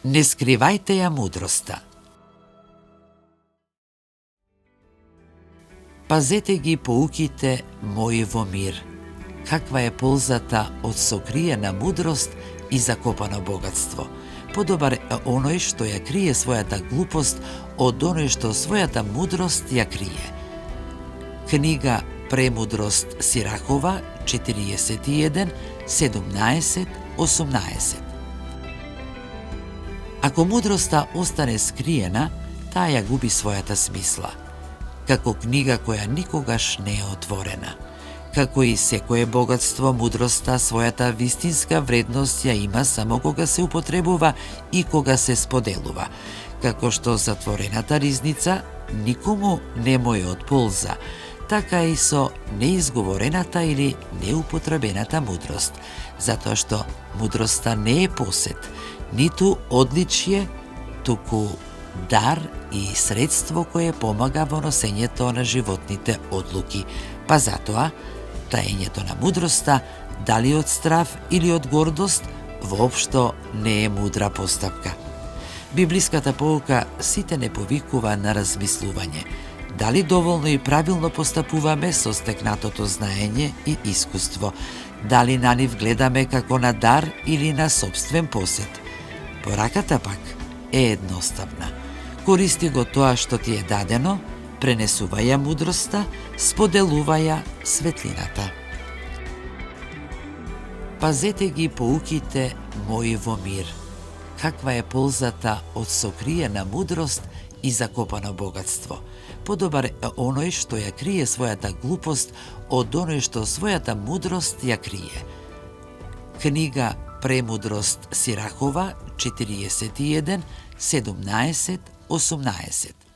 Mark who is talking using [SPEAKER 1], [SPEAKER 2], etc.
[SPEAKER 1] Не скривајте ја мудроста. Пазете ги поуките мои во мир. Каква е ползата од сокриена мудрост и закопано богатство? Подобар е оној што ја крие својата глупост од оној што својата мудрост ја крие. Книга Премудрост Сирахова 41, 17, 18. Ако мудроста остане скриена, таа ја губи својата смисла. Како книга која никогаш не е отворена. Како и секое богатство, мудроста својата вистинска вредност ја има само кога се употребува и кога се споделува. Како што затворената ризница никому не му е од полза, така и со неизговорената или неупотребената мудрост, затоа што мудроста не е посет, ниту одличие, туку дар и средство кое помага во носењето на животните одлуки, па затоа таењето на мудроста, дали од страв или од гордост, воопшто не е мудра постапка. Библиската pouка сите не повикува на размислување, дали доволно и правилно постапуваме со стекнатото знаење и искуство, дали на нив гледаме како на дар или на собствен посет. Пораката пак е едноставна. Користи го тоа што ти е дадено, пренесувај ја мудроста, споделувај ја светлината. Пазете ги поуките мои во мир. Каква е ползата од сокриена мудрост и закопано богатство? Подобар е оној што ја крие својата глупост од оној што својата мудрост ја крие. Книга Премудрост Сирахова 41, 17, 18.